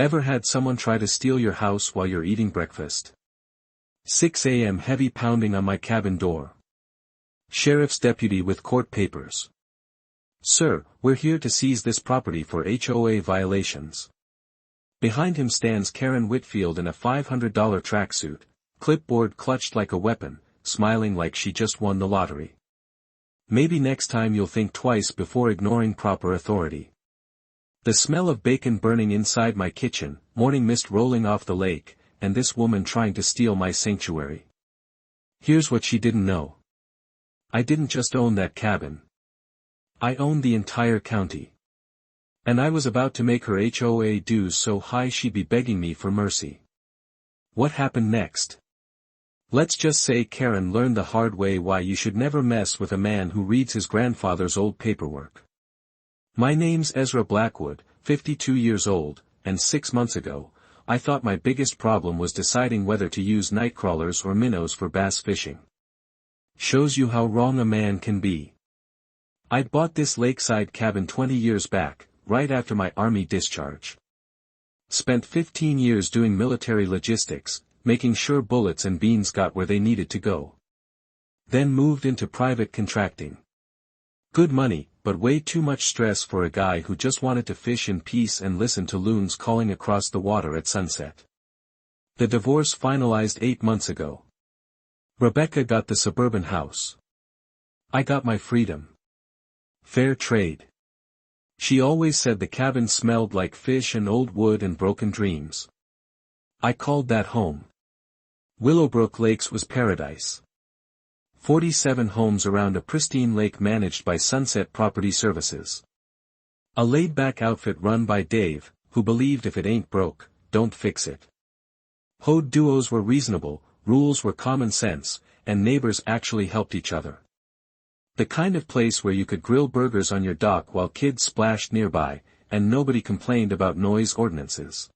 Ever had someone try to steal your house while you're eating breakfast? 6 a.m. Heavy pounding on my cabin door. Sheriff's deputy with court papers. Sir, we're here to seize this property for HOA violations. Behind him stands Karen Whitfield in a $500 tracksuit, clipboard clutched like a weapon, smiling like she just won the lottery. Maybe next time you'll think twice before ignoring proper authority. The smell of bacon burning inside my kitchen, morning mist rolling off the lake, and this woman trying to steal my sanctuary. Here's what she didn't know. I didn't just own that cabin. I owned the entire county. And I was about to make her HOA dues so high she'd be begging me for mercy. What happened next? Let's just say Karen learned the hard way why you should never mess with a man who reads his grandfather's old paperwork. My name's Ezra Blackwood, 52 years old, and 6 months ago, I thought my biggest problem was deciding whether to use nightcrawlers or minnows for bass fishing. Shows you how wrong a man can be. I'd bought this lakeside cabin 20 years back, right after my army discharge. Spent 15 years doing military logistics, making sure bullets and beans got where they needed to go. Then moved into private contracting. Good money, but way too much stress for a guy who just wanted to fish in peace and listen to loons calling across the water at sunset. The divorce finalized 8 months ago. Rebecca got the suburban house. I got my freedom. Fair trade. She always said the cabin smelled like fish and old wood and broken dreams. I called that home. Willowbrook Lakes was paradise. 47 homes around a pristine lake managed by Sunset Property Services. A laid-back outfit run by Dave, who believed if it ain't broke, don't fix it. HOA duos were reasonable, rules were common sense, and neighbors actually helped each other. The kind of place where you could grill burgers on your dock while kids splashed nearby, and nobody complained about noise ordinances.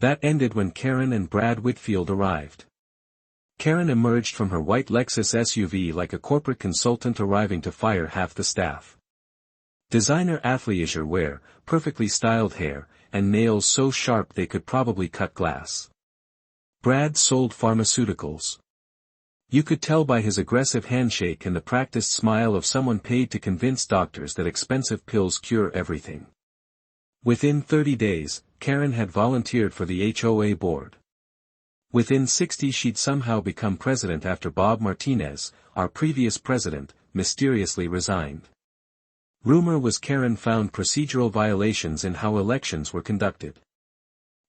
That ended when Karen and Brad Whitfield arrived. Karen emerged from her white Lexus SUV like a corporate consultant arriving to fire half the staff. Designer athleisure wear, perfectly styled hair, and nails so sharp they could probably cut glass. Brad sold pharmaceuticals. You could tell by his aggressive handshake and the practiced smile of someone paid to convince doctors that expensive pills cure everything. Within 30 days, Karen had volunteered for the HOA board. Within 60 she'd somehow become president after Bob Martinez, our previous president, mysteriously resigned. Rumor was Karen found procedural violations in how elections were conducted.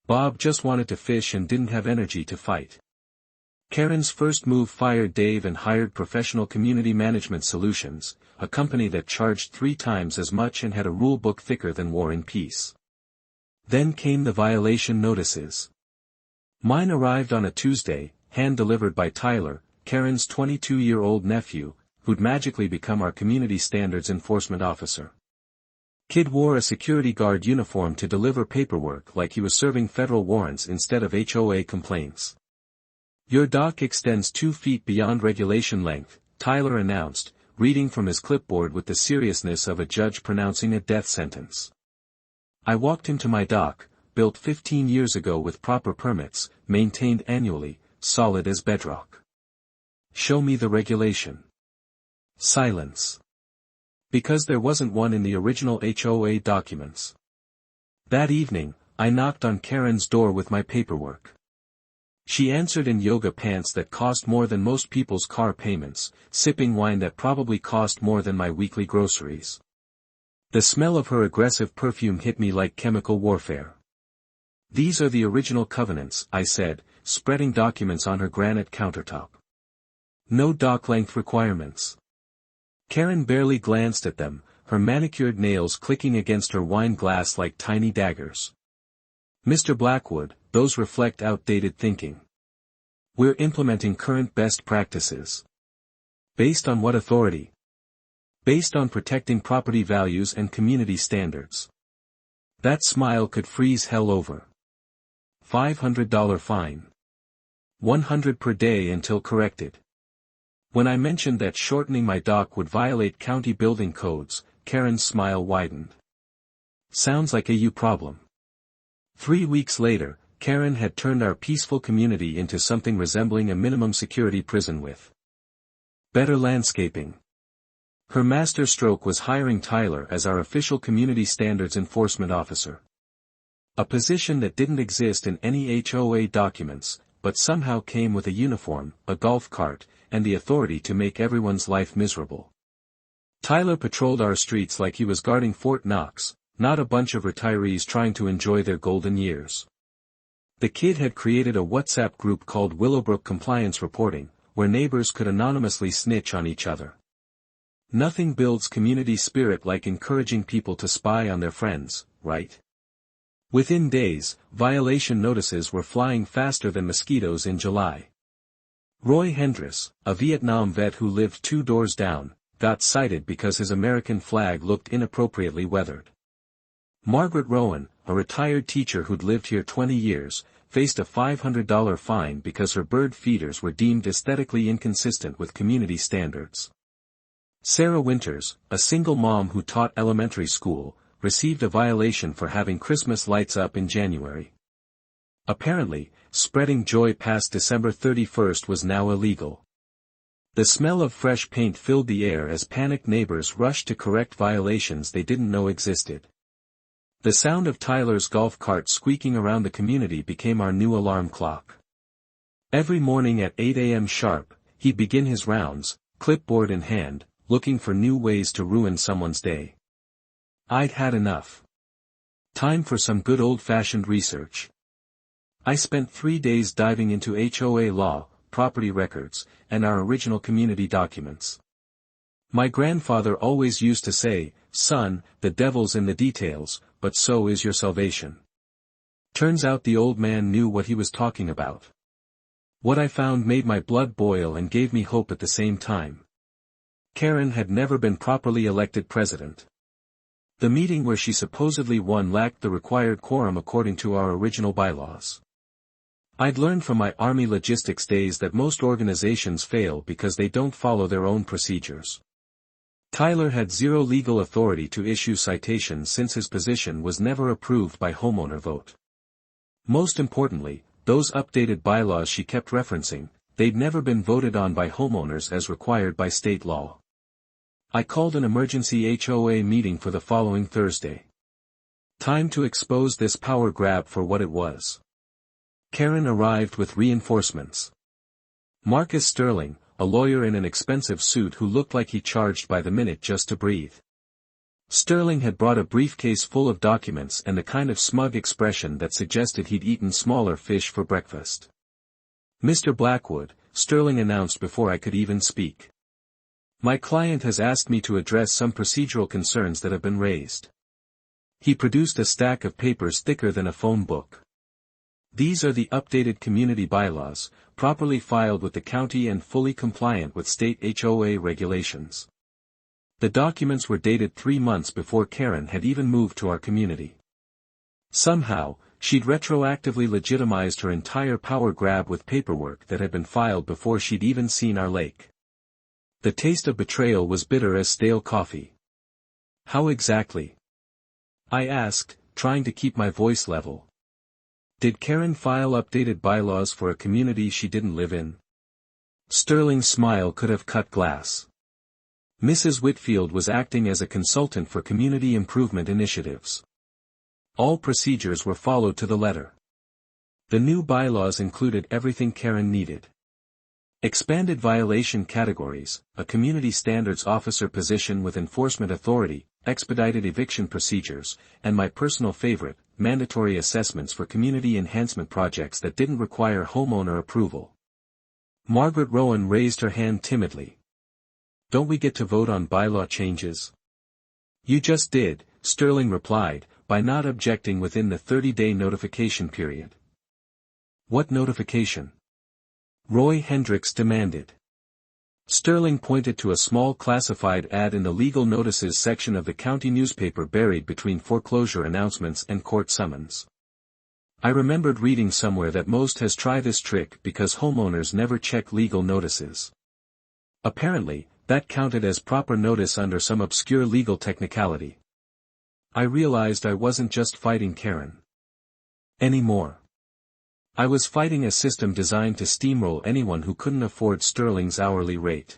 Bob just wanted to fish and didn't have energy to fight. Karen's first move fired Dave and hired Professional Community Management Solutions, a company that charged 3 times as much and had a rule book thicker than War and Peace. Then came the violation notices. Mine arrived on a Tuesday, hand-delivered by Tyler, Karen's 22-year-old nephew, who'd magically become our community standards enforcement officer. Kid wore a security guard uniform to deliver paperwork like he was serving federal warrants instead of HOA complaints. Your dock extends 2 feet beyond regulation length, Tyler announced, reading from his clipboard with the seriousness of a judge pronouncing a death sentence. I walked into my dock, built 15 years ago with proper permits, maintained annually, solid as bedrock. Show me the regulation. Silence. Because there wasn't one in the original HOA documents. That evening, I knocked on Karen's door with my paperwork. She answered in yoga pants that cost more than most people's car payments, sipping wine that probably cost more than my weekly groceries. The smell of her aggressive perfume hit me like chemical warfare. These are the original covenants, I said, spreading documents on her granite countertop. No dock length requirements. Karen barely glanced at them, her manicured nails clicking against her wine glass like tiny daggers. Mr. Blackwood, those reflect outdated thinking. We're implementing current best practices. Based on what authority? Based on protecting property values and community standards. That smile could freeze hell over. $500 fine. $100 per day until corrected. When I mentioned that shortening my dock would violate county building codes, Karen's smile widened. Sounds like a you problem. 3 weeks later, Karen had turned our peaceful community into something resembling a minimum security prison with better landscaping. Her master stroke was hiring Tyler as our official community standards enforcement officer. A position that didn't exist in any HOA documents, but somehow came with a uniform, a golf cart, and the authority to make everyone's life miserable. Tyler patrolled our streets like he was guarding Fort Knox, not a bunch of retirees trying to enjoy their golden years. The kid had created a WhatsApp group called Willowbrook Compliance Reporting, where neighbors could anonymously snitch on each other. Nothing builds community spirit like encouraging people to spy on their friends, right? Within days, violation notices were flying faster than mosquitoes in July. Roy Hendris, a Vietnam vet who lived 2 doors down, got cited because his American flag looked inappropriately weathered. Margaret Rowan, a retired teacher who'd lived here 20 years, faced a $500 fine because her bird feeders were deemed aesthetically inconsistent with community standards. Sarah Winters, a single mom who taught elementary school, received a violation for having Christmas lights up in January. Apparently, spreading joy past December 31st was now illegal. The smell of fresh paint filled the air as panicked neighbors rushed to correct violations they didn't know existed. The sound of Tyler's golf cart squeaking around the community became our new alarm clock. Every morning at 8 a.m. sharp, he'd begin his rounds, clipboard in hand, looking for new ways to ruin someone's day. I'd had enough. Time for some good old-fashioned research. I spent 3 days diving into HOA law, property records, and our original community documents. My grandfather always used to say, "Son, the devil's in the details, but so is your salvation." Turns out the old man knew what he was talking about. What I found made my blood boil and gave me hope at the same time. Karen had never been properly elected president. The meeting where she supposedly won lacked the required quorum according to our original bylaws. I'd learned from my Army logistics days that most organizations fail because they don't follow their own procedures. Tyler had zero legal authority to issue citations since his position was never approved by homeowner vote. Most importantly, those updated bylaws she kept referencing, they'd never been voted on by homeowners as required by state law. I called an emergency HOA meeting for the following Thursday. Time to expose this power grab for what it was. Karen arrived with reinforcements. Marcus Sterling, a lawyer in an expensive suit who looked like he charged by the minute just to breathe. Sterling had brought a briefcase full of documents and the kind of smug expression that suggested he'd eaten smaller fish for breakfast. "Mr. Blackwood," Sterling announced before I could even speak. "My client has asked me to address some procedural concerns that have been raised." He produced a stack of papers thicker than a phone book. These are the updated community bylaws, properly filed with the county and fully compliant with state HOA regulations. The documents were dated 3 months before Karen had even moved to our community. Somehow, she'd retroactively legitimized her entire power grab with paperwork that had been filed before she'd even seen our lake. The taste of betrayal was bitter as stale coffee. "How exactly?" I asked, trying to keep my voice level. "Did Karen file updated bylaws for a community she didn't live in?" Sterling's smile could have cut glass. Mrs. Whitfield was acting as a consultant for community improvement initiatives. All procedures were followed to the letter. The new bylaws included everything Karen needed. Expanded violation categories, a community standards officer position with enforcement authority, expedited eviction procedures, and my personal favorite, mandatory assessments for community enhancement projects that didn't require homeowner approval. Margaret Rowan raised her hand timidly. "Don't we get to vote on bylaw changes?" "You just did," Sterling replied, by not objecting within the 30-day notification period. "What notification?" Roy Hendricks demanded. Sterling pointed to a small classified ad in the legal notices section of the county newspaper buried between foreclosure announcements and court summons. I remembered reading somewhere that most has tried this trick because homeowners never check legal notices. Apparently, that counted as proper notice under some obscure legal technicality. I realized I wasn't just fighting Karen. anymore. I was fighting a system designed to steamroll anyone who couldn't afford Sterling's hourly rate.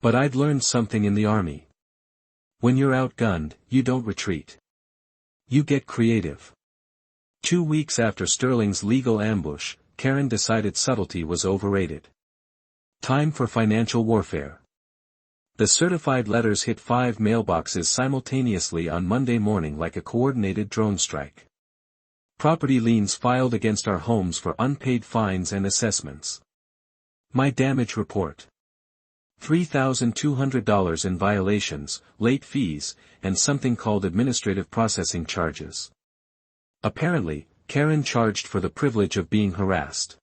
But I'd learned something in the army. When you're outgunned, you don't retreat. You get creative. 2 weeks after Sterling's legal ambush, Karen decided subtlety was overrated. Time for financial warfare. The certified letters hit 5 mailboxes simultaneously on Monday morning like a coordinated drone strike. Property liens filed against our homes for unpaid fines and assessments. My damage report. $3,200 in violations, late fees, and something called administrative processing charges. Apparently, Karen charged for the privilege of being harassed.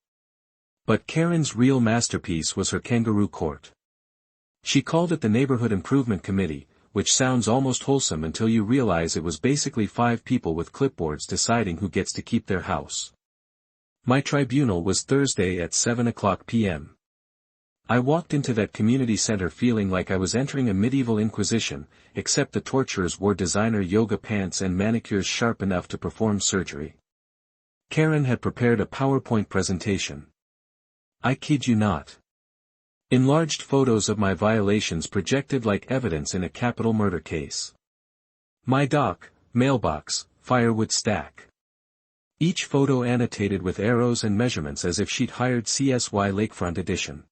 But Karen's real masterpiece was her kangaroo court. She called it the Neighborhood Improvement Committee, which sounds almost wholesome until you realize it was basically 5 people with clipboards deciding who gets to keep their house. My tribunal was Thursday at 7:00 p.m. I walked into that community center feeling like I was entering a medieval inquisition, except the torturers wore designer yoga pants and manicures sharp enough to perform surgery. Karen had prepared a PowerPoint presentation. I kid you not. Enlarged photos of my violations projected like evidence in a capital murder case. My dock, mailbox, firewood stack. Each photo annotated with arrows and measurements as if she'd hired CSY Lakefront Edition.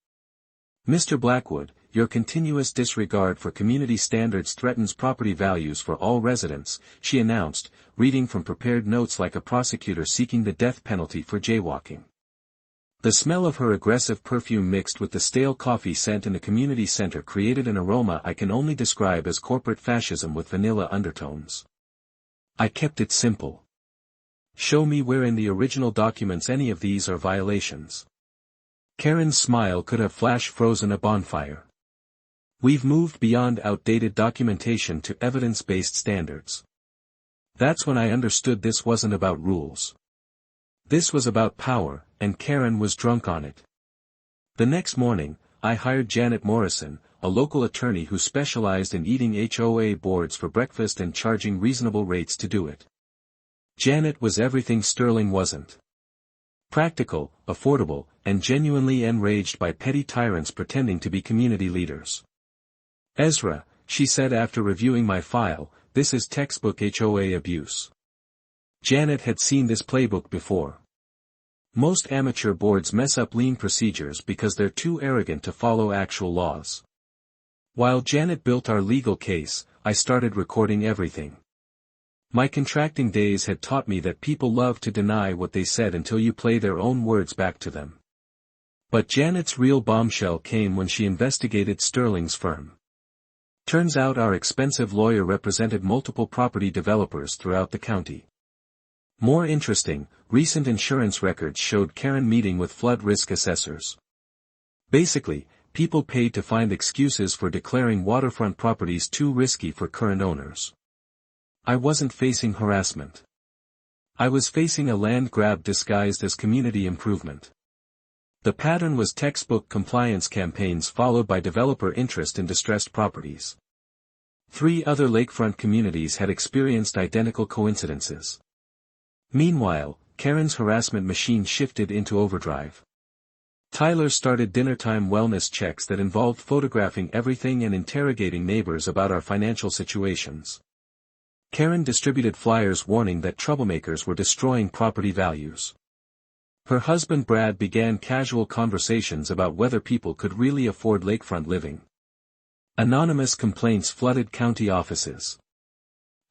Mr. Blackwood, your continuous disregard for community standards threatens property values for all residents, she announced, reading from prepared notes like a prosecutor seeking the death penalty for jaywalking. The smell of her aggressive perfume mixed with the stale coffee scent in the community center created an aroma I can only describe as corporate fascism with vanilla undertones. I kept it simple. Show me where in the original documents any of these are violations. Karen's smile could have flash frozen a bonfire. We've moved beyond outdated documentation to evidence-based standards. That's when I understood this wasn't about rules. This was about power, and Karen was drunk on it. The next morning, I hired Janet Morrison, a local attorney who specialized in eating HOA boards for breakfast and charging reasonable rates to do it. Janet was everything Sterling wasn't. Practical, affordable, and genuinely enraged by petty tyrants pretending to be community leaders. Ezra, she said after reviewing my file, this is textbook HOA abuse. Janet had seen this playbook before. Most amateur boards mess up lien procedures because they're too arrogant to follow actual laws. While Janet built our legal case, I started recording everything. My contracting days had taught me that people love to deny what they said until you play their own words back to them. But Janet's real bombshell came when she investigated Sterling's firm. Turns out our expensive lawyer represented multiple property developers throughout the county. More interesting, recent insurance records showed Karen meeting with flood risk assessors. Basically, people paid to find excuses for declaring waterfront properties too risky for current owners. I wasn't facing harassment. I was facing a land grab disguised as community improvement. The pattern was textbook compliance campaigns followed by developer interest in distressed properties. 3 other lakefront communities had experienced identical coincidences. Meanwhile, Karen's harassment machine shifted into overdrive. Tyler started dinnertime wellness checks that involved photographing everything and interrogating neighbors about our financial situations. Karen distributed flyers warning that troublemakers were destroying property values. Her husband Brad began casual conversations about whether people could really afford lakefront living. Anonymous complaints flooded county offices.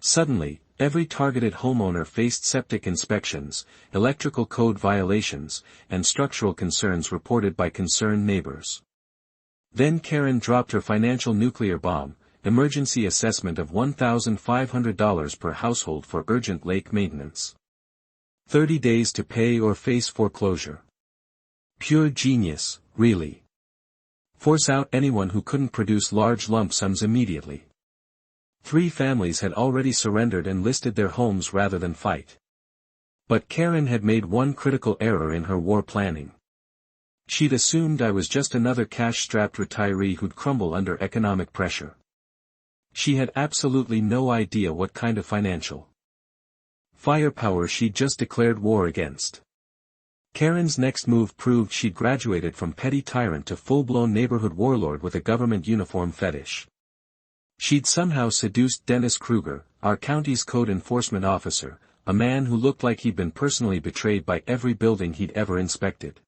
Suddenly, every targeted homeowner faced septic inspections, electrical code violations, and structural concerns reported by concerned neighbors. Then Karen dropped her financial nuclear bomb, emergency assessment of $1,500 per household for urgent lake maintenance. 30 days to pay or face foreclosure. Pure genius, really. Force out anyone who couldn't produce large lump sums immediately. 3 families had already surrendered and listed their homes rather than fight. But Karen had made one critical error in her war planning. She'd assumed I was just another cash-strapped retiree who'd crumble under economic pressure. She had absolutely no idea what kind of financial firepower she'd just declared war against. Karen's next move proved she'd graduated from petty tyrant to full-blown neighborhood warlord with a government uniform fetish. She'd somehow seduced Dennis Kruger, our county's code enforcement officer, a man who looked like he'd been personally betrayed by every building he'd ever inspected.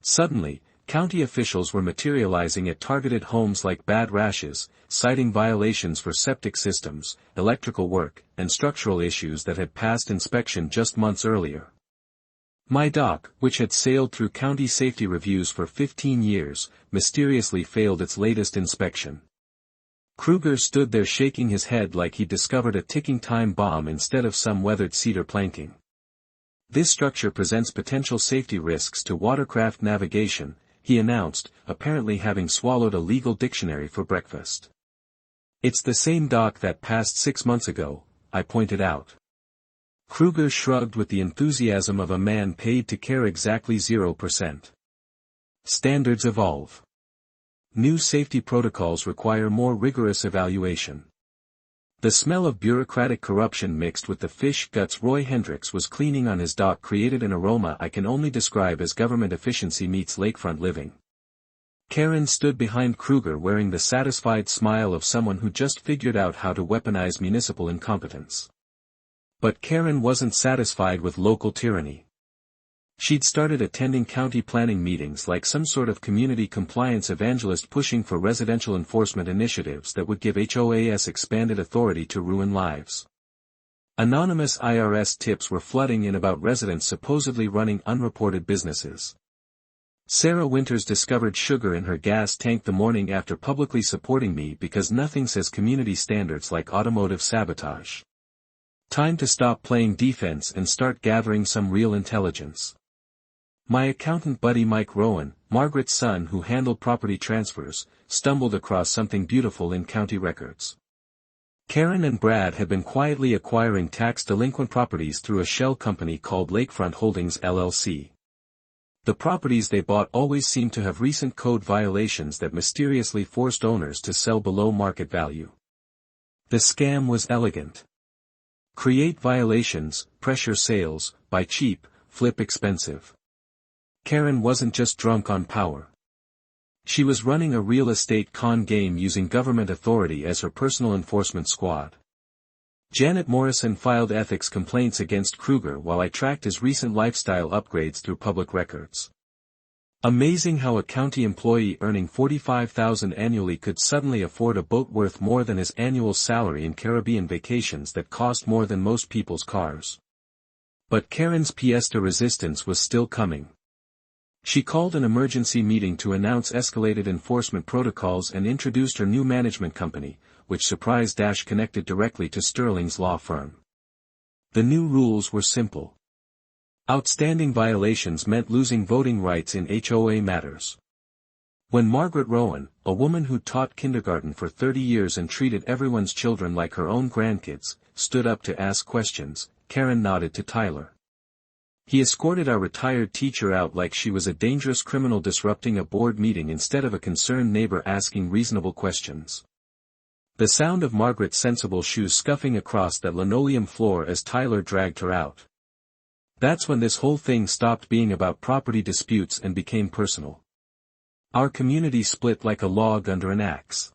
Suddenly, county officials were materializing at targeted homes like bad rashes, citing violations for septic systems, electrical work, and structural issues that had passed inspection just months earlier. My dock, which had sailed through county safety reviews for 15 years, mysteriously failed its latest inspection. Kruger stood there shaking his head like he'd discovered a ticking time bomb instead of some weathered cedar planking. This structure presents potential safety risks to watercraft navigation, he announced, apparently having swallowed a legal dictionary for breakfast. It's the same dock that passed 6 months ago, I pointed out. Kruger shrugged with the enthusiasm of a man paid to care exactly 0%. Standards evolve. New safety protocols require more rigorous evaluation. The smell of bureaucratic corruption mixed with the fish guts Roy Hendricks was cleaning on his dock created an aroma I can only describe as government efficiency meets lakefront living. Karen stood behind Kruger wearing the satisfied smile of someone who just figured out how to weaponize municipal incompetence. But Karen wasn't satisfied with local tyranny. She'd started attending county planning meetings like some sort of community compliance evangelist pushing for residential enforcement initiatives that would give HOAs expanded authority to ruin lives. Anonymous IRS tips were flooding in about residents supposedly running unreported businesses. Sarah Winters discovered sugar in her gas tank the morning after publicly supporting me because nothing says community standards like automotive sabotage. Time to stop playing defense and start gathering some real intelligence. My accountant buddy Mike Rowan, Margaret's son who handled property transfers, stumbled across something beautiful in county records. Karen and Brad had been quietly acquiring tax-delinquent properties through a shell company called Lakefront Holdings LLC. The properties they bought always seemed to have recent code violations that mysteriously forced owners to sell below market value. The scam was elegant. Create violations, pressure sales, buy cheap, flip expensive. Karen wasn't just drunk on power. She was running a real estate con game using government authority as her personal enforcement squad. Janet Morrison filed ethics complaints against Kruger while I tracked his recent lifestyle upgrades through public records. Amazing how a county employee earning $45,000 annually could suddenly afford a boat worth more than his annual salary in Caribbean vacations that cost more than most people's cars. But Karen's pièce de resistance was still coming. She called an emergency meeting to announce escalated enforcement protocols and introduced her new management company, which connected directly to Sterling's law firm. The new rules were simple. Outstanding violations meant losing voting rights in HOA matters. When Margaret Rowan, a woman who taught kindergarten for 30 years and treated everyone's children like her own grandkids, stood up to ask questions, Karen nodded to Tyler. He escorted our retired teacher out like she was a dangerous criminal disrupting a board meeting instead of a concerned neighbor asking reasonable questions. The sound of Margaret's sensible shoes scuffing across that linoleum floor as Tyler dragged her out. That's when this whole thing stopped being about property disputes and became personal. Our community split like a log under an axe.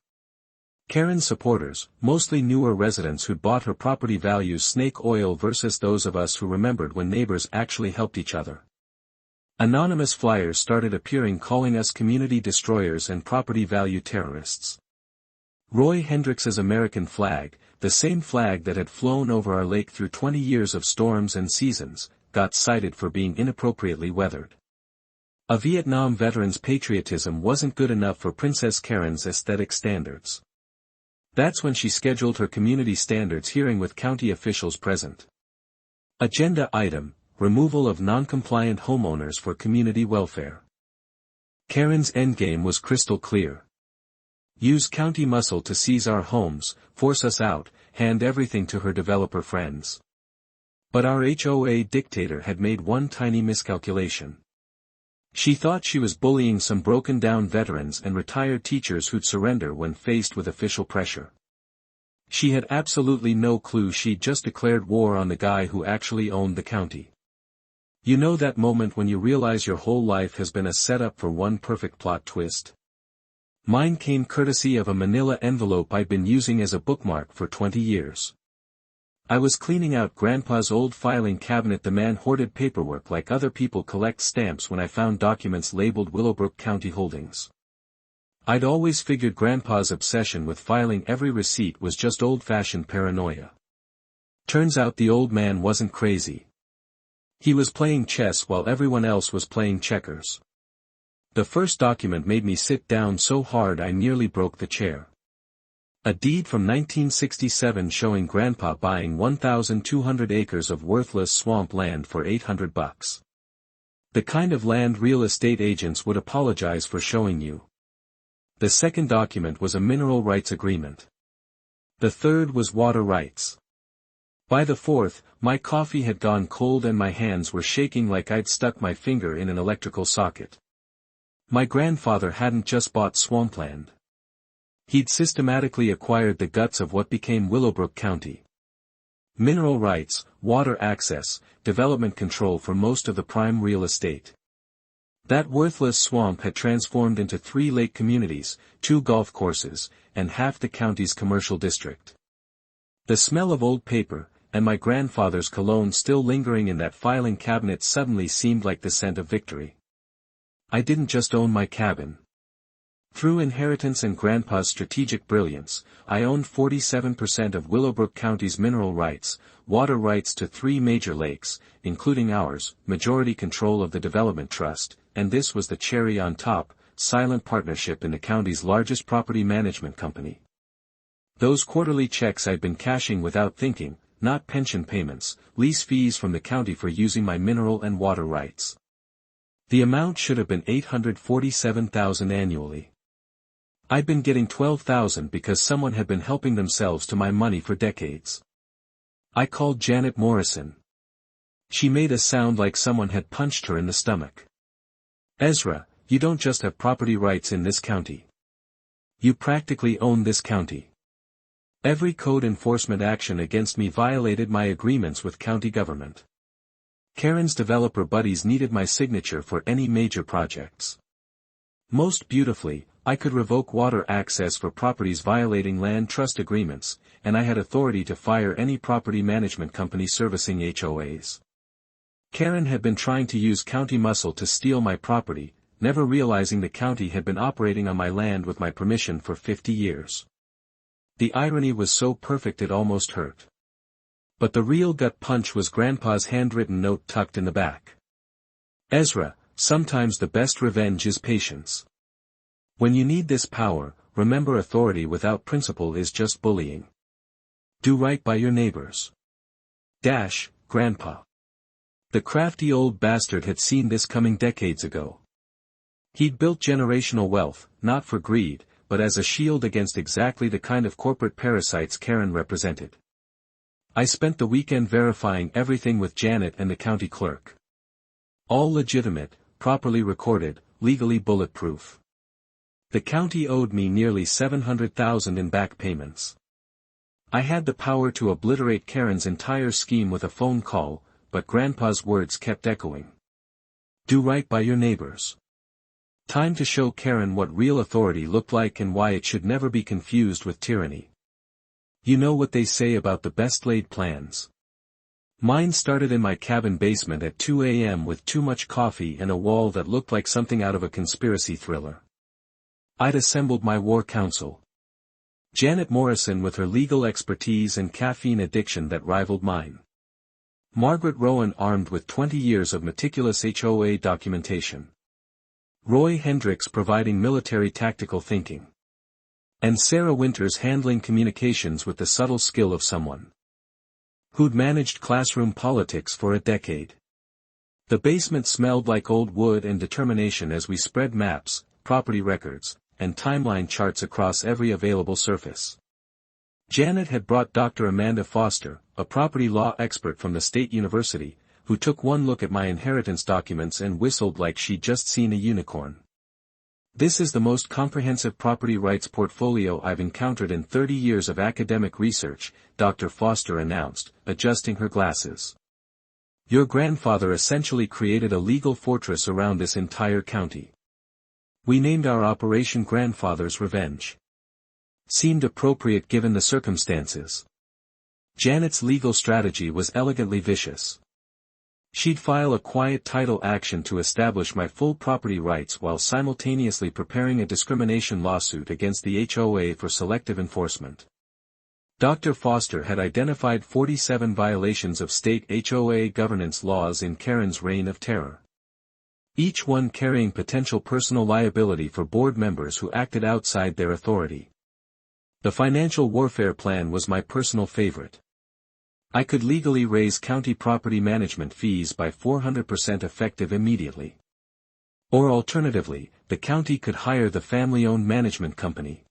Karen's supporters, mostly newer residents who'd bought her property values snake oil versus those of us who remembered when neighbors actually helped each other. Anonymous flyers started appearing calling us community destroyers and property value terrorists. Roy Hendricks's American flag, the same flag that had flown over our lake through 20 years of storms and seasons, got cited for being inappropriately weathered. A Vietnam veteran's patriotism wasn't good enough for Princess Karen's aesthetic standards. That's when she scheduled her community standards hearing with county officials present. Agenda item: removal of non-compliant homeowners for community welfare. Karen's endgame was crystal clear. Use county muscle to seize our homes, force us out, hand everything to her developer friends. But our HOA dictator had made one tiny miscalculation. She thought she was bullying some broken-down veterans and retired teachers who'd surrender when faced with official pressure. She had absolutely no clue she'd just declared war on the guy who actually owned the county. You know that moment when you realize your whole life has been a setup for one perfect plot twist? Mine came courtesy of a manila envelope I'd been using as a bookmark for 20 years. I was cleaning out Grandpa's old filing cabinet. The man hoarded paperwork like other people collect stamps when I found documents labeled Willowbrook County Holdings. I'd always figured Grandpa's obsession with filing every receipt was just old-fashioned paranoia. Turns out the old man wasn't crazy. He was playing chess while everyone else was playing checkers. The first document made me sit down so hard I nearly broke the chair. A deed from 1967 showing Grandpa buying 1,200 acres of worthless swamp land for $800. The kind of land real estate agents would apologize for showing you. The second document was a mineral rights agreement. The third was water rights. By the fourth, my coffee had gone cold and my hands were shaking like I'd stuck my finger in an electrical socket. My grandfather hadn't just bought swampland. He'd systematically acquired the guts of what became Willowbrook County. Mineral rights, water access, development control for most of the prime real estate. That worthless swamp had transformed into 3 lake communities, 2 golf courses, and half the county's commercial district. The smell of old paper, and my grandfather's cologne still lingering in that filing cabinet suddenly seemed like the scent of victory. I didn't just own my cabin. Through inheritance and Grandpa's strategic brilliance, I owned 47% of Willowbrook County's mineral rights, water rights to 3 major lakes, including ours, majority control of the development trust, and this was the cherry on top, silent partnership in the county's largest property management company. Those quarterly checks I'd been cashing without thinking, not pension payments, lease fees from the county for using my mineral and water rights. The amount should have been $847,000 annually. I'd been getting $12,000 because someone had been helping themselves to my money for decades. I called Janet Morrison. She made a sound like someone had punched her in the stomach. Ezra, you don't just have property rights in this county. You practically own this county. Every code enforcement action against me violated my agreements with county government. Karen's developer buddies needed my signature for any major projects. Most beautifully, I could revoke water access for properties violating land trust agreements, and I had authority to fire any property management company servicing HOAs. Karen had been trying to use county muscle to steal my property, never realizing the county had been operating on my land with my permission for 50 years. The irony was so perfect it almost hurt. But the real gut punch was Grandpa's handwritten note tucked in the back. Ezra, sometimes the best revenge is patience. When you need this power, remember authority without principle is just bullying. Do right by your neighbors. Grandpa. The crafty old bastard had seen this coming decades ago. He'd built generational wealth, not for greed, but as a shield against exactly the kind of corporate parasites Karen represented. I spent the weekend verifying everything with Janet and the county clerk. All legitimate, properly recorded, legally bulletproof. The county owed me nearly $700,000 in back payments. I had the power to obliterate Karen's entire scheme with a phone call, but Grandpa's words kept echoing. Do right by your neighbors. Time to show Karen what real authority looked like and why it should never be confused with tyranny. You know what they say about the best laid plans. Mine started in my cabin basement at 2 a.m. with too much coffee and a wall that looked like something out of a conspiracy thriller. I'd assembled my war council. Janet Morrison with her legal expertise and caffeine addiction that rivaled mine. Margaret Rowan armed with 20 years of meticulous HOA documentation. Roy Hendricks providing military tactical thinking. And Sarah Winters handling communications with the subtle skill of someone who'd managed classroom politics for a decade. The basement smelled like old wood and determination as we spread maps, property records, and timeline charts across every available surface. Janet had brought Dr. Amanda Foster, a property law expert from the State University, who took one look at my inheritance documents and whistled like she'd just seen a unicorn. This is the most comprehensive property rights portfolio I've encountered in 30 years of academic research, Dr. Foster announced, adjusting her glasses. Your grandfather essentially created a legal fortress around this entire county. We named our operation Grandfather's Revenge. Seemed appropriate given the circumstances. Janet's legal strategy was elegantly vicious. She'd file a quiet title action to establish my full property rights while simultaneously preparing a discrimination lawsuit against the HOA for selective enforcement. Dr. Foster had identified 47 violations of state HOA governance laws in Karen's reign of terror. Each one carrying potential personal liability for board members who acted outside their authority. The financial warfare plan was my personal favorite. I could legally raise county property management fees by 400% effective immediately. Or alternatively, the county could hire the family-owned management company.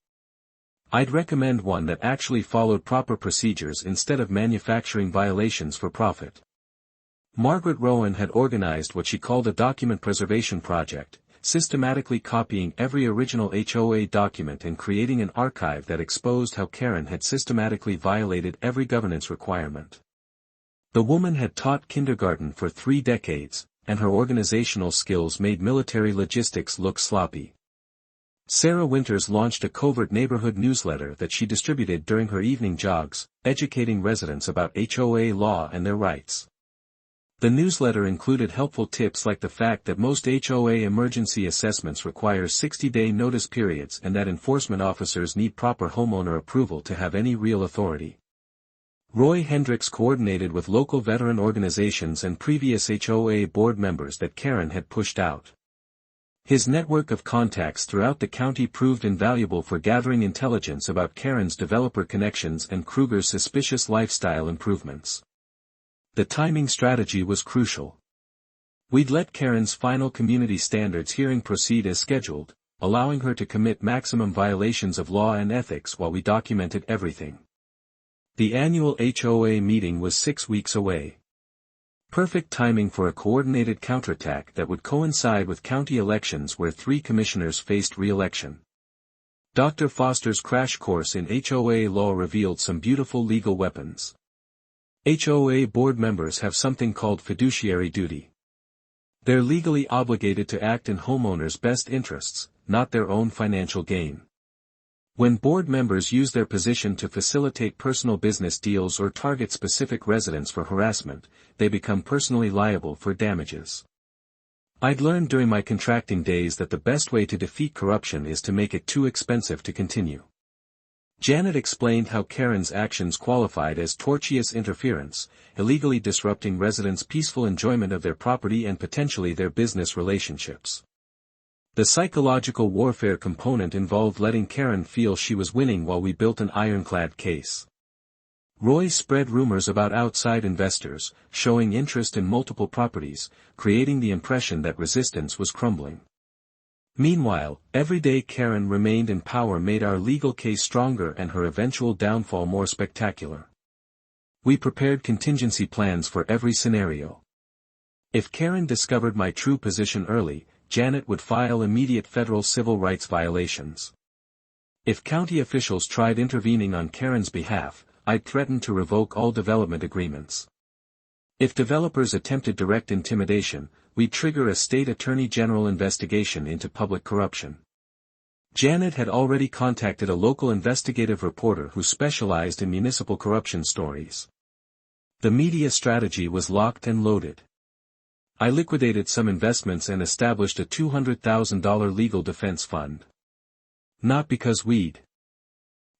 I'd recommend one that actually followed proper procedures instead of manufacturing violations for profit. Margaret Rowan had organized what she called a document preservation project, systematically copying every original HOA document and creating an archive that exposed how Karen had systematically violated every governance requirement. The woman had taught kindergarten for 3 decades, and her organizational skills made military logistics look sloppy. Sarah Winters launched a covert neighborhood newsletter that she distributed during her evening jogs, educating residents about HOA law and their rights. The newsletter included helpful tips like the fact that most HOA emergency assessments require 60-day notice periods and that enforcement officers need proper homeowner approval to have any real authority. Roy Hendricks coordinated with local veteran organizations and previous HOA board members that Karen had pushed out. His network of contacts throughout the county proved invaluable for gathering intelligence about Karen's developer connections and Kruger's suspicious lifestyle improvements. The timing strategy was crucial. We'd let Karen's final community standards hearing proceed as scheduled, allowing her to commit maximum violations of law and ethics while we documented everything. The annual HOA meeting was 6 weeks away. Perfect timing for a coordinated counterattack that would coincide with county elections where 3 commissioners faced re-election. Dr. Foster's crash course in HOA law revealed some beautiful legal weapons. HOA board members have something called fiduciary duty. They're legally obligated to act in homeowners' best interests, not their own financial gain. When board members use their position to facilitate personal business deals or target specific residents for harassment, they become personally liable for damages. I'd learned during my contracting days that the best way to defeat corruption is to make it too expensive to continue. Janet explained how Karen's actions qualified as tortious interference, illegally disrupting residents' peaceful enjoyment of their property and potentially their business relationships. The psychological warfare component involved letting Karen feel she was winning while we built an ironclad case. Roy spread rumors about outside investors, showing interest in multiple properties, creating the impression that resistance was crumbling. Meanwhile, everyday Karen remained in power made our legal case stronger and her eventual downfall more spectacular. We prepared contingency plans for every scenario. If Karen discovered my true position early, Janet would file immediate federal civil rights violations. If county officials tried intervening on Karen's behalf, I'd threaten to revoke all development agreements. If developers attempted direct intimidation, we'd trigger a state attorney general investigation into public corruption. Janet had already contacted a local investigative reporter who specialized in municipal corruption stories. The media strategy was locked and loaded. I liquidated some investments and established a $200,000 legal defense fund. Not because we'd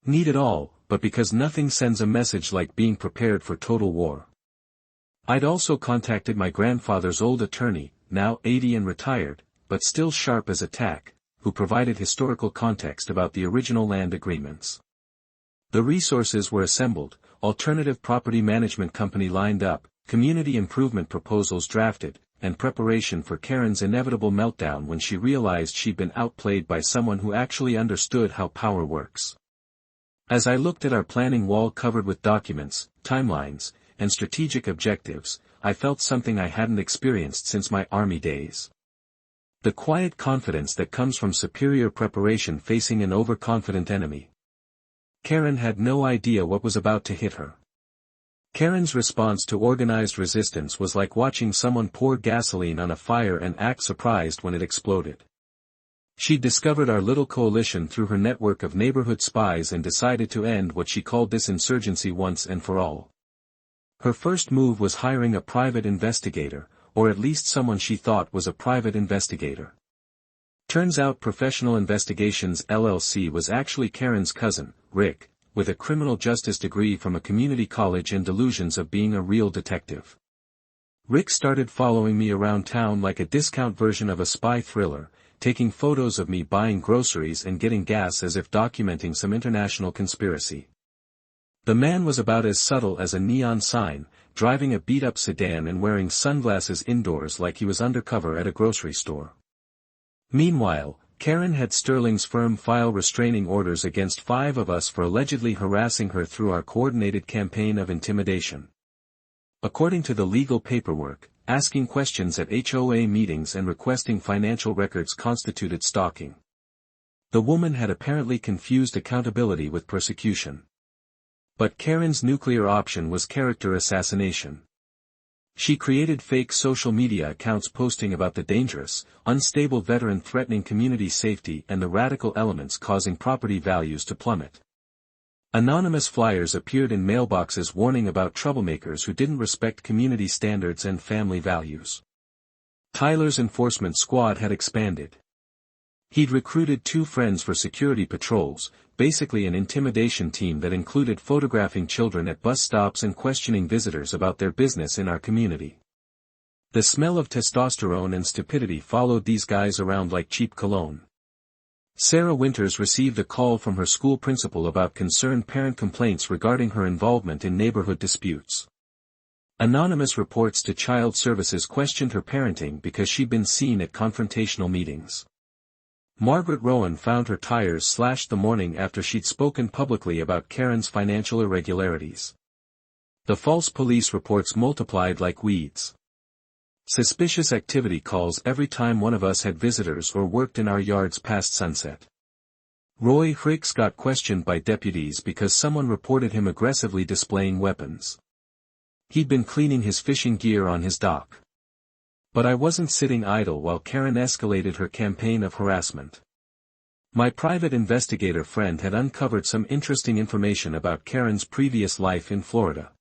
need it all, but because nothing sends a message like being prepared for total war. I'd also contacted my grandfather's old attorney, now 80 and retired, but still sharp as a tack, who provided historical context about the original land agreements. The resources were assembled, alternative property management company lined up, community improvement proposals drafted, and preparation for Karen's inevitable meltdown when she realized she'd been outplayed by someone who actually understood how power works. As I looked at our planning wall covered with documents, timelines, and strategic objectives, I felt something I hadn't experienced since my Army days. The quiet confidence that comes from superior preparation facing an overconfident enemy. Karen had no idea what was about to hit her. Karen's response to organized resistance was like watching someone pour gasoline on a fire and act surprised when it exploded. She discovered our little coalition through her network of neighborhood spies and decided to end what she called this insurgency once and for all. Her first move was hiring a private investigator, or at least someone she thought was a private investigator. Turns out Professional Investigations LLC was actually Karen's cousin, Rick, with a criminal justice degree from a community college and delusions of being a real detective. Rick started following me around town like a discount version of a spy thriller, taking photos of me buying groceries and getting gas as if documenting some international conspiracy. The man was about as subtle as a neon sign, driving a beat-up sedan and wearing sunglasses indoors like he was undercover at a grocery store. Meanwhile, Karen had Sterling's firm file restraining orders against 5 of us for allegedly harassing her through our coordinated campaign of intimidation. According to the legal paperwork, asking questions at HOA meetings and requesting financial records constituted stalking. The woman had apparently confused accountability with persecution. But Karen's nuclear option was character assassination. She created fake social media accounts posting about the dangerous, unstable veteran threatening community safety and the radical elements causing property values to plummet. Anonymous flyers appeared in mailboxes warning about troublemakers who didn't respect community standards and family values. Tyler's enforcement squad had expanded. He'd recruited 2 friends for security patrols, basically an intimidation team that included photographing children at bus stops and questioning visitors about their business in our community. The smell of testosterone and stupidity followed these guys around like cheap cologne. Sarah Winters received a call from her school principal about concerned parent complaints regarding her involvement in neighborhood disputes. Anonymous reports to Child Services questioned her parenting because she'd been seen at confrontational meetings. Margaret Rowan found her tires slashed the morning after she'd spoken publicly about Karen's financial irregularities. The false police reports multiplied like weeds. Suspicious activity calls every time one of us had visitors or worked in our yards past sunset. Roy Hicks got questioned by deputies because someone reported him aggressively displaying weapons. He'd been cleaning his fishing gear on his dock. But I wasn't sitting idle while Karen escalated her campaign of harassment. My private investigator friend had uncovered some interesting information about Karen's previous life in Florida.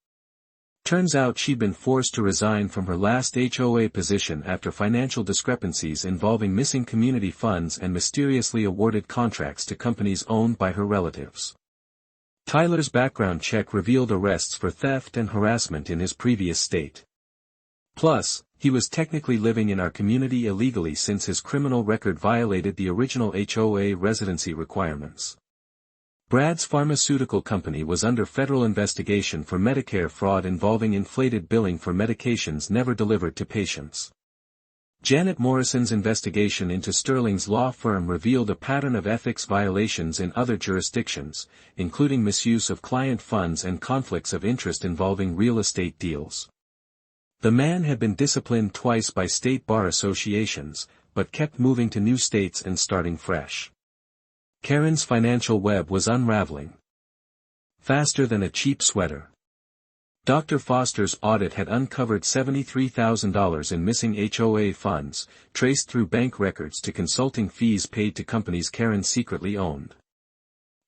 Turns out she'd been forced to resign from her last HOA position after financial discrepancies involving missing community funds and mysteriously awarded contracts to companies owned by her relatives. Tyler's background check revealed arrests for theft and harassment in his previous state. Plus, he was technically living in our community illegally since his criminal record violated the original HOA residency requirements. Brad's pharmaceutical company was under federal investigation for Medicare fraud involving inflated billing for medications never delivered to patients. Janet Morrison's investigation into Sterling's law firm revealed a pattern of ethics violations in other jurisdictions, including misuse of client funds and conflicts of interest involving real estate deals. The man had been disciplined twice by state bar associations, but kept moving to new states and starting fresh. Karen's financial web was unraveling faster than a cheap sweater. Dr. Foster's audit had uncovered $73,000 in missing HOA funds, traced through bank records to consulting fees paid to companies Karen secretly owned.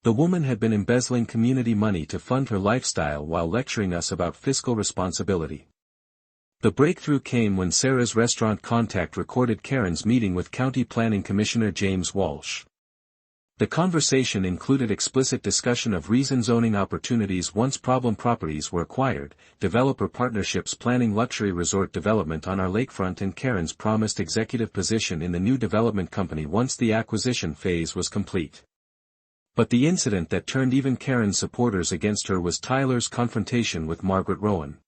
The woman had been embezzling community money to fund her lifestyle while lecturing us about fiscal responsibility. The breakthrough came when Sarah's restaurant contact recorded Karen's meeting with County Planning Commissioner James Walsh. The conversation included explicit discussion of rezoning opportunities once problem properties were acquired, developer partnerships planning luxury resort development on our lakefront and Karen's promised executive position in the new development company once the acquisition phase was complete. But the incident that turned even Karen's supporters against her was Tyler's confrontation with Margaret Rowan.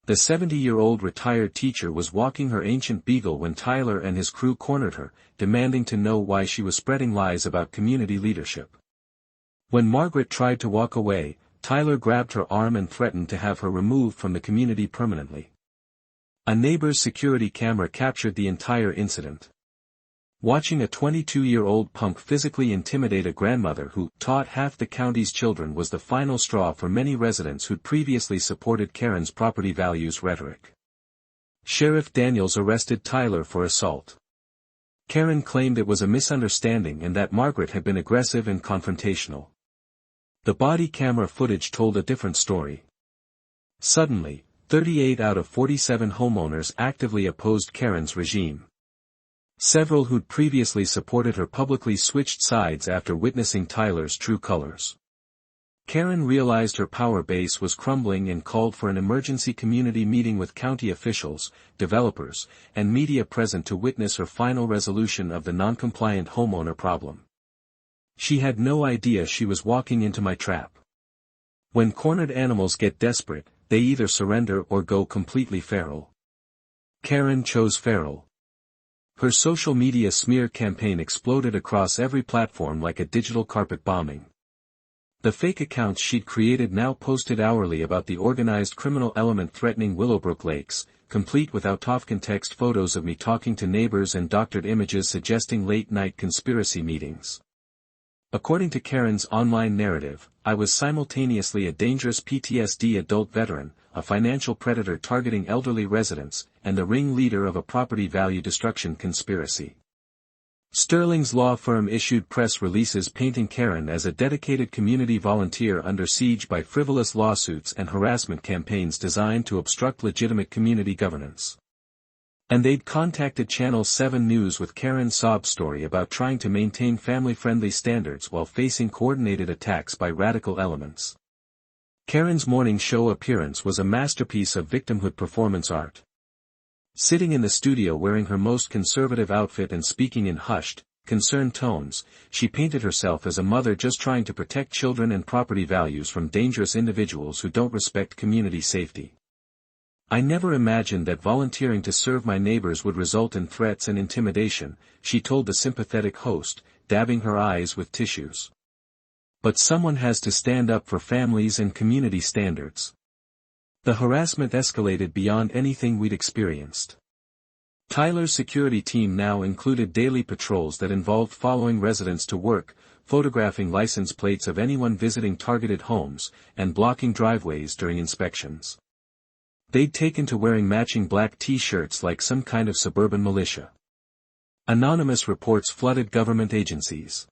The 70-year-old retired teacher was walking her ancient beagle when Tyler and his crew cornered her, demanding to know why she was spreading lies about community leadership. When Margaret tried to walk away, Tyler grabbed her arm and threatened to have her removed from the community permanently. A neighbor's security camera captured the entire incident. Watching a 22-year-old punk physically intimidate a grandmother who taught half the county's children was the final straw for many residents who'd previously supported Karen's property values rhetoric. Sheriff Daniels arrested Tyler for assault. Karen claimed it was a misunderstanding and that Margaret had been aggressive and confrontational. The body camera footage told a different story. Suddenly, 38 out of 47 homeowners actively opposed Karen's regime. Several who'd previously supported her publicly switched sides after witnessing Tyler's true colors. Karen realized her power base was crumbling and called for an emergency community meeting with county officials, developers, and media present to witness her final resolution of the non-compliant homeowner problem. She had no idea she was walking into my trap. When cornered animals get desperate, they either surrender or go completely feral. Karen chose feral. Her social media smear campaign exploded across every platform like a digital carpet bombing. The fake accounts she'd created now posted hourly about the organized criminal element threatening Willowbrook Lakes, complete with out-of-context photos of me talking to neighbors and doctored images suggesting late-night conspiracy meetings. According to Karen's online narrative, I was simultaneously a dangerous PTSD adult veteran, a financial predator targeting elderly residents, and the ringleader of a property value destruction conspiracy. Sterling's law firm issued press releases painting Karen as a dedicated community volunteer under siege by frivolous lawsuits and harassment campaigns designed to obstruct legitimate community governance. And they'd contacted Channel 7 News with Karen's sob story about trying to maintain family-friendly standards while facing coordinated attacks by radical elements. Karen's morning show appearance was a masterpiece of victimhood performance art. Sitting in the studio wearing her most conservative outfit and speaking in hushed, concerned tones, she painted herself as a mother just trying to protect children and property values from dangerous individuals who don't respect community safety. I never imagined that volunteering to serve my neighbors would result in threats and intimidation, she told the sympathetic host, dabbing her eyes with tissues. But someone has to stand up for families and community standards. The harassment escalated beyond anything we'd experienced. Tyler's security team now included daily patrols that involved following residents to work, photographing license plates of anyone visiting targeted homes, and blocking driveways during inspections. They'd taken to wearing matching black t-shirts like some kind of suburban militia. Anonymous reports flooded government agencies.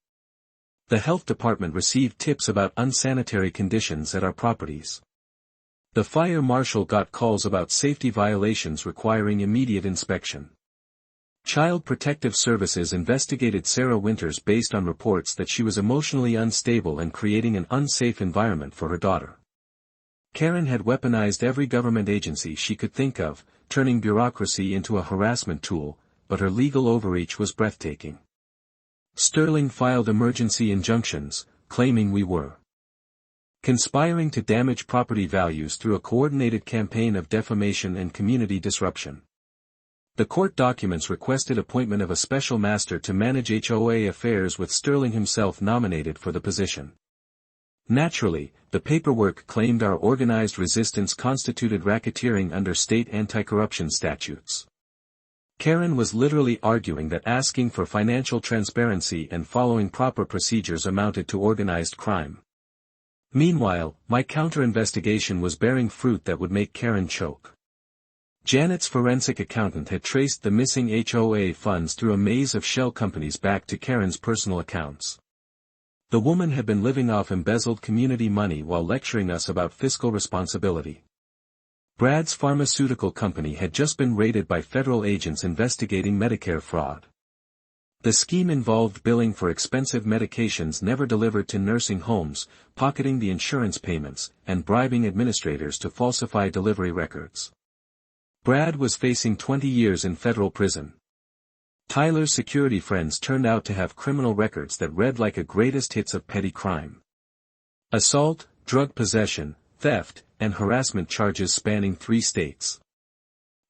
The health department received tips about unsanitary conditions at our properties. The fire marshal got calls about safety violations requiring immediate inspection. Child Protective Services investigated Sarah Winters based on reports that she was emotionally unstable and creating an unsafe environment for her daughter. Karen had weaponized every government agency she could think of, turning bureaucracy into a harassment tool, but her legal overreach was breathtaking. Sterling filed emergency injunctions, claiming we were conspiring to damage property values through a coordinated campaign of defamation and community disruption. The court documents requested appointment of a special master to manage HOA affairs with Sterling himself nominated for the position. Naturally, the paperwork claimed our organized resistance constituted racketeering under state anti-corruption statutes. Karen was literally arguing that asking for financial transparency and following proper procedures amounted to organized crime. Meanwhile, my counter-investigation was bearing fruit that would make Karen choke. Janet's forensic accountant had traced the missing HOA funds through a maze of shell companies back to Karen's personal accounts. The woman had been living off embezzled community money while lecturing us about fiscal responsibility. Brad's pharmaceutical company had just been raided by federal agents investigating Medicare fraud. The scheme involved billing for expensive medications never delivered to nursing homes, pocketing the insurance payments, and bribing administrators to falsify delivery records. Brad was facing 20 years in federal prison. Tyler's security friends turned out to have criminal records that read like a greatest hits of petty crime. Assault, drug possession, theft, and harassment charges spanning 3 states.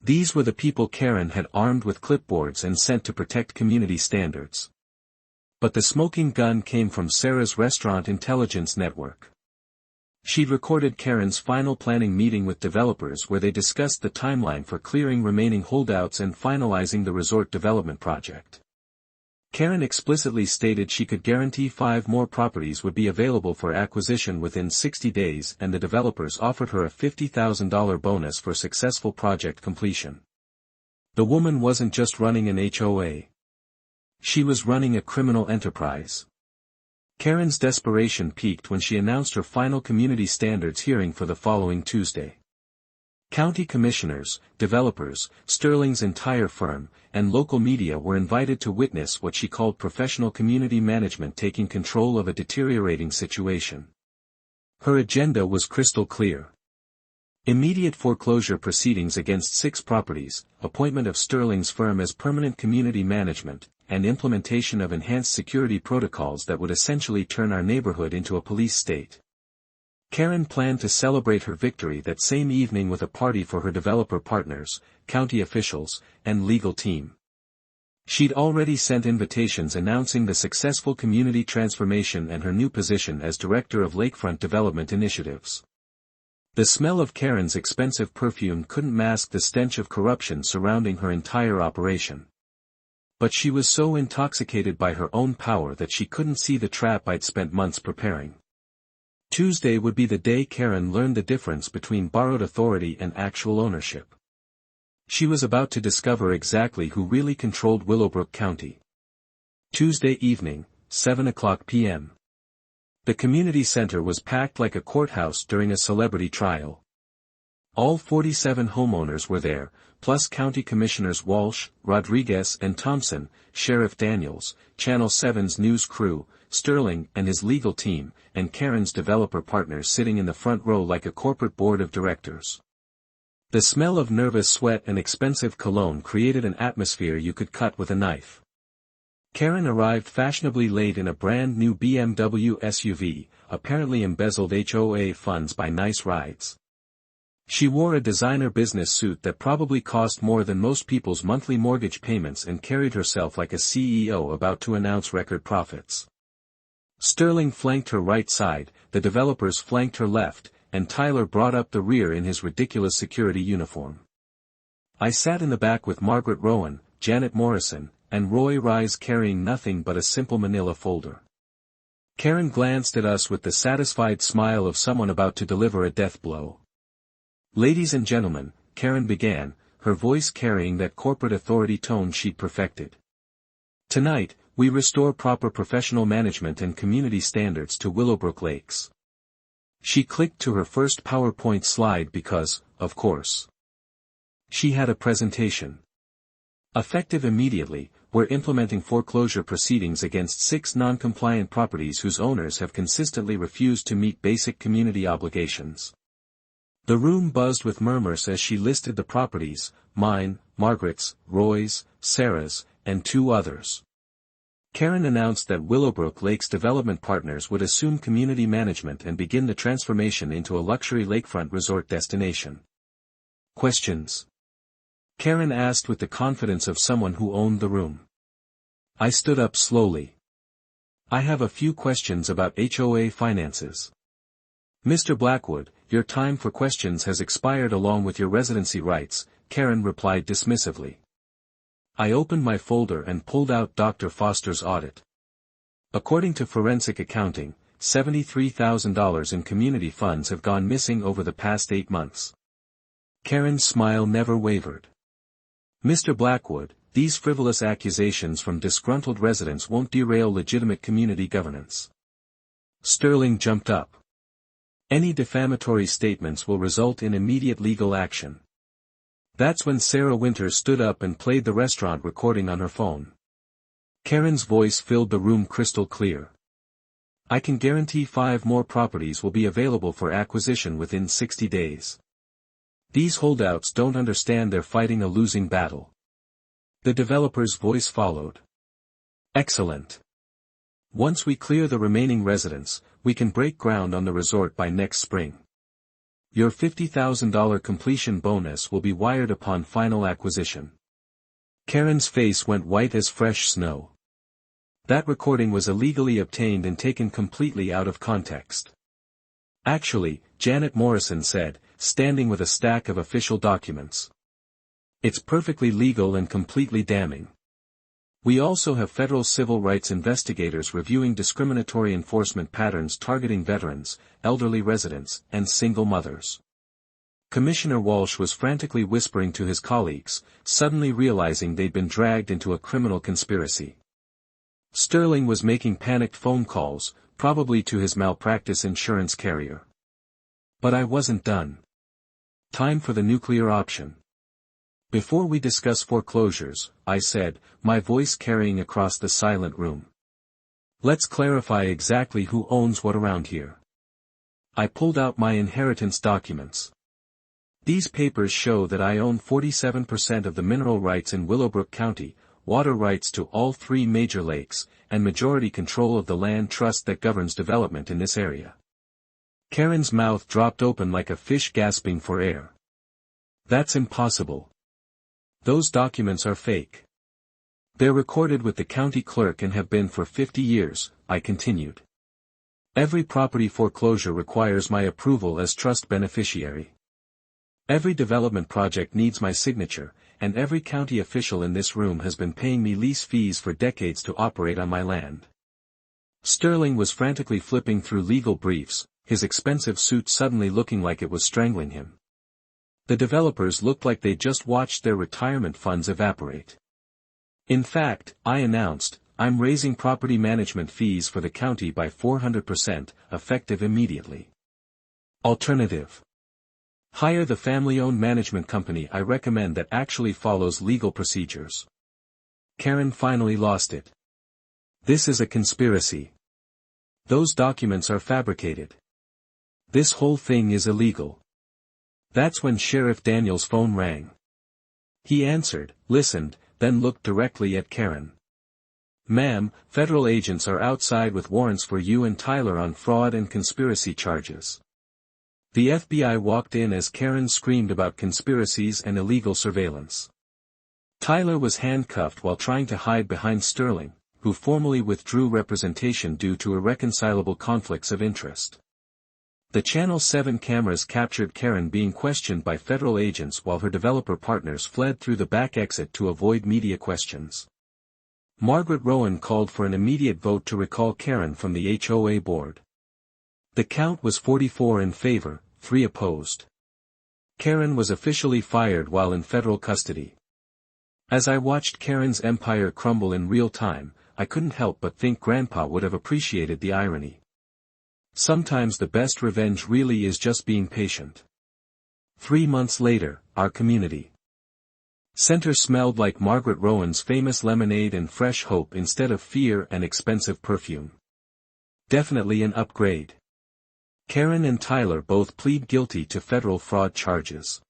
These were the people Karen had armed with clipboards and sent to protect community standards. But the smoking gun came from Sarah's restaurant intelligence network. She'd recorded Karen's final planning meeting with developers where they discussed the timeline for clearing remaining holdouts and finalizing the resort development project. Karen explicitly stated she could guarantee 5 more properties would be available for acquisition within 60 days, and the developers offered her a $50,000 bonus for successful project completion. The woman wasn't just running an HOA. She was running a criminal enterprise. Karen's desperation peaked when she announced her final community standards hearing for the following Tuesday. County commissioners, developers, Sterling's entire firm, and local media were invited to witness what she called professional community management taking control of a deteriorating situation. Her agenda was crystal clear. Immediate foreclosure proceedings against 6 properties, appointment of Sterling's firm as permanent community management, and implementation of enhanced security protocols that would essentially turn our neighborhood into a police state. Karen planned to celebrate her victory that same evening with a party for her developer partners, county officials, and legal team. She'd already sent invitations announcing the successful community transformation and her new position as Director of Lakefront Development Initiatives. The smell of Karen's expensive perfume couldn't mask the stench of corruption surrounding her entire operation. But she was so intoxicated by her own power that she couldn't see the trap I'd spent months preparing. Tuesday would be the day Karen learned the difference between borrowed authority and actual ownership. She was about to discover exactly who really controlled Willowbrook County. Tuesday evening, 7:00 p.m. The community center was packed like a courthouse during a celebrity trial. All 47 homeowners were there, plus County Commissioners Walsh, Rodriguez and Thompson, Sheriff Daniels, Channel 7's news crew, Sterling and his legal team, and Karen's developer partners sitting in the front row like a corporate board of directors. The smell of nervous sweat and expensive cologne created an atmosphere you could cut with a knife. Karen arrived fashionably late in a brand new BMW SUV, apparently embezzled HOA funds by nice rides. She wore a designer business suit that probably cost more than most people's monthly mortgage payments and carried herself like a CEO about to announce record profits. Sterling flanked her right side, the developers flanked her left, and Tyler brought up the rear in his ridiculous security uniform. I sat in the back with Margaret Rowan, Janet Morrison, and Roy Rise carrying nothing but a simple manila folder. Karen glanced at us with the satisfied smile of someone about to deliver a death blow. "Ladies and gentlemen," Karen began, her voice carrying that corporate authority tone she'd perfected. "Tonight, we restore proper professional management and community standards to Willowbrook Lakes." She clicked to her first PowerPoint slide because, of course, she had a presentation. Effective immediately, we're implementing foreclosure proceedings against 6 non-compliant properties whose owners have consistently refused to meet basic community obligations. The room buzzed with murmurs as she listed the properties: mine, Margaret's, Roy's, Sarah's, and 2 others. Karen announced that Willowbrook Lakes Development Partners would assume community management and begin the transformation into a luxury lakefront resort destination. Questions? Karen asked with the confidence of someone who owned the room. I stood up slowly. I have a few questions about HOA finances. Mr. Blackwood, your time for questions has expired along with your residency rights, Karen replied dismissively. I opened my folder and pulled out Dr. Foster's audit. According to forensic accounting, $73,000 in community funds have gone missing over the past 8 months. Karen's smile never wavered. Mr. Blackwood, these frivolous accusations from disgruntled residents won't derail legitimate community governance. Sterling jumped up. Any defamatory statements will result in immediate legal action. That's when Sarah Winters stood up and played the restaurant recording on her phone. Karen's voice filled the room crystal clear. I can guarantee 5 more properties will be available for acquisition within 60 days. These holdouts don't understand they're fighting a losing battle. The developer's voice followed. Excellent. Once we clear the remaining residents, we can break ground on the resort by next spring. Your $50,000 completion bonus will be wired upon final acquisition. Karen's face went white as fresh snow. That recording was illegally obtained and taken completely out of context. Actually, Janet Morrison said, standing with a stack of official documents. It's perfectly legal and completely damning. We also have federal civil rights investigators reviewing discriminatory enforcement patterns targeting veterans, elderly residents, and single mothers. Commissioner Walsh was frantically whispering to his colleagues, suddenly realizing they'd been dragged into a criminal conspiracy. Sterling was making panicked phone calls, probably to his malpractice insurance carrier. But I wasn't done. Time for the nuclear option. Before we discuss foreclosures, I said, my voice carrying across the silent room. Let's clarify exactly who owns what around here. I pulled out my inheritance documents. These papers show that I own 47% of the mineral rights in Willowbrook County, water rights to all 3 major lakes, and majority control of the land trust that governs development in this area. Karen's mouth dropped open like a fish gasping for air. That's impossible. Those documents are fake. They're recorded with the county clerk and have been for 50 years, I continued. Every property foreclosure requires my approval as trust beneficiary. Every development project needs my signature, and every county official in this room has been paying me lease fees for decades to operate on my land. Sterling was frantically flipping through legal briefs, his expensive suit suddenly looking like it was strangling him. The developers looked like they just watched their retirement funds evaporate. In fact, I announced, I'm raising property management fees for the county by 400%, effective immediately. Alternative. Hire the family-owned management company I recommend that actually follows legal procedures. Karen finally lost it. This is a conspiracy. Those documents are fabricated. This whole thing is illegal. That's when Sheriff Daniels' phone rang. He answered, listened, then looked directly at Karen. Ma'am, federal agents are outside with warrants for you and Tyler on fraud and conspiracy charges. The FBI walked in as Karen screamed about conspiracies and illegal surveillance. Tyler was handcuffed while trying to hide behind Sterling, who formally withdrew representation due to irreconcilable conflicts of interest. The Channel 7 cameras captured Karen being questioned by federal agents while her developer partners fled through the back exit to avoid media questions. Margaret Rowan called for an immediate vote to recall Karen from the HOA board. The count was 44 in favor, 3 opposed. Karen was officially fired while in federal custody. As I watched Karen's empire crumble in real time, I couldn't help but think Grandpa would have appreciated the irony. Sometimes the best revenge really is just being patient. 3 months later, our community center smelled like Margaret Rowan's famous lemonade and fresh hope instead of fear and expensive perfume. Definitely an upgrade. Karen and Tyler both plead guilty to federal fraud charges.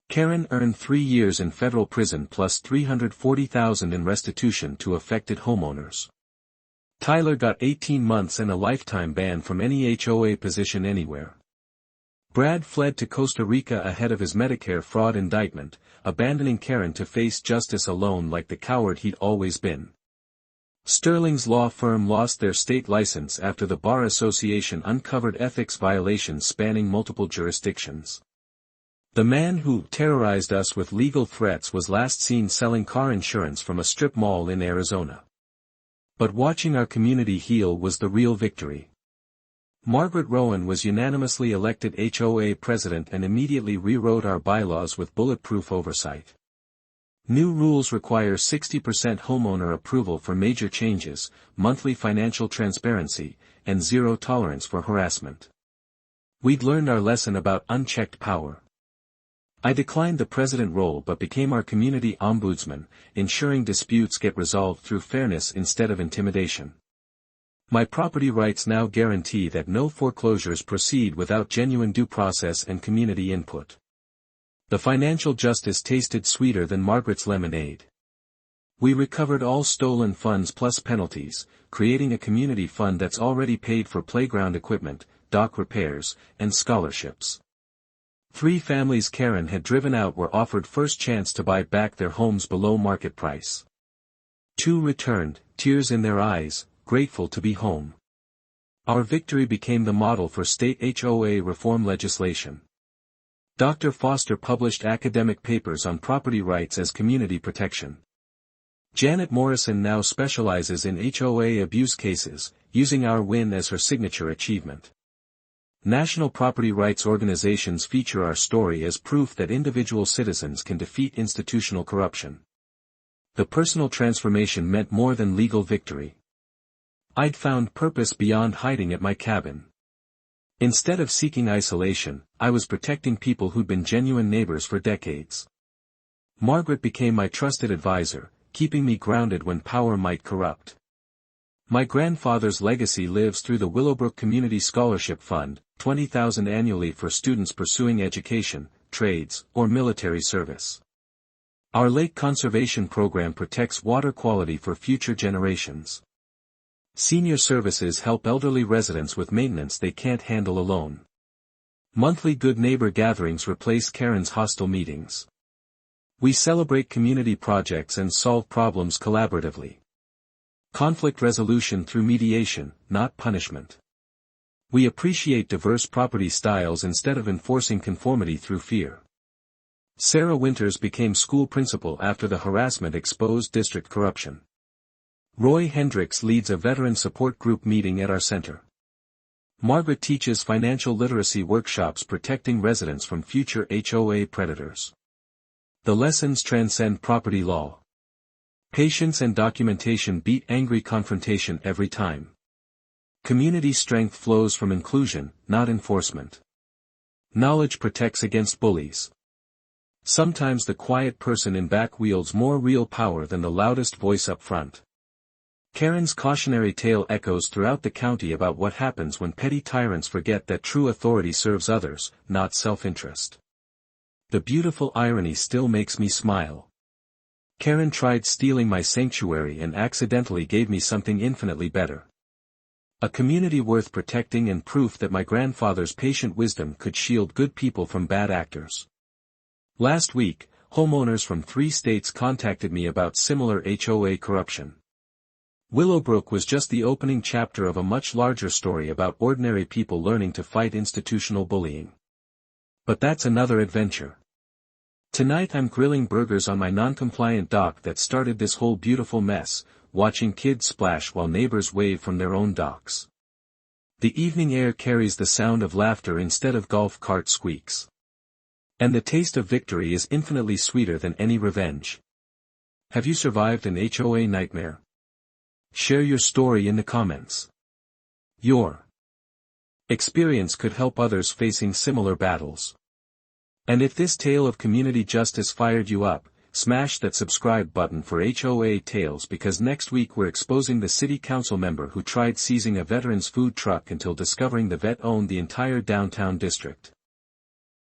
Karen earned 3 years in federal prison plus $340,000 in restitution to affected homeowners. Tyler got 18 months and a lifetime ban from any HOA position anywhere. Brad fled to Costa Rica ahead of his Medicare fraud indictment, abandoning Karen to face justice alone like the coward he'd always been. Sterling's law firm lost their state license after the Bar Association uncovered ethics violations spanning multiple jurisdictions. The man who terrorized us with legal threats was last seen selling car insurance from a strip mall in Arizona. But watching our community heal was the real victory. Margaret Rowan was unanimously elected HOA president and immediately rewrote our bylaws with bulletproof oversight. New rules require 60% homeowner approval for major changes, monthly financial transparency, and zero tolerance for harassment. We'd learned our lesson about unchecked power. I declined the president role but became our community ombudsman, ensuring disputes get resolved through fairness instead of intimidation. My property rights now guarantee that no foreclosures proceed without genuine due process and community input. The financial justice tasted sweeter than Margaret's lemonade. We recovered all stolen funds plus penalties, creating a community fund that's already paid for playground equipment, dock repairs, and scholarships. 3 families Karen had driven out were offered first chance to buy back their homes below market price. 2 returned, tears in their eyes, grateful to be home. Our victory became the model for state HOA reform legislation. Dr. Foster published academic papers on property rights as community protection. Janet Morrison now specializes in HOA abuse cases, using our win as her signature achievement. National property rights organizations feature our story as proof that individual citizens can defeat institutional corruption. The personal transformation meant more than legal victory. I'd found purpose beyond hiding at my cabin. Instead of seeking isolation, I was protecting people who'd been genuine neighbors for decades. Margaret became my trusted advisor, keeping me grounded when power might corrupt. My grandfather's legacy lives through the Willowbrook Community Scholarship Fund, $20,000 annually for students pursuing education, trades, or military service. Our lake conservation program protects water quality for future generations. Senior services help elderly residents with maintenance they can't handle alone. Monthly good neighbor gatherings replace Karen's hostile meetings. We celebrate community projects and solve problems collaboratively. Conflict resolution through mediation, not punishment. We appreciate diverse property styles instead of enforcing conformity through fear. Sarah Winters became school principal after the harassment exposed district corruption. Roy Hendricks leads a veteran support group meeting at our center. Margaret teaches financial literacy workshops protecting residents from future HOA predators. The lessons transcend property law. Patience and documentation beat angry confrontation every time. Community strength flows from inclusion, not enforcement. Knowledge protects against bullies. Sometimes the quiet person in back wields more real power than the loudest voice up front. Karen's cautionary tale echoes throughout the county about what happens when petty tyrants forget that true authority serves others, not self-interest. The beautiful irony still makes me smile. Karen tried stealing my sanctuary and accidentally gave me something infinitely better. A community worth protecting and proof that my grandfather's patient wisdom could shield good people from bad actors. Last week, homeowners from 3 states contacted me about similar HOA corruption. Willowbrook was just the opening chapter of a much larger story about ordinary people learning to fight institutional bullying. But that's another adventure. Tonight I'm grilling burgers on my non-compliant dock that started this whole beautiful mess, watching kids splash while neighbors wave from their own docks. The evening air carries the sound of laughter instead of golf cart squeaks. And the taste of victory is infinitely sweeter than any revenge. Have you survived an HOA nightmare? Share your story in the comments. Your experience could help others facing similar battles. And if this tale of community justice fired you up, smash that subscribe button for HOA tales, because next week we're exposing the city council member who tried seizing a veteran's food truck until discovering the vet owned the entire downtown district.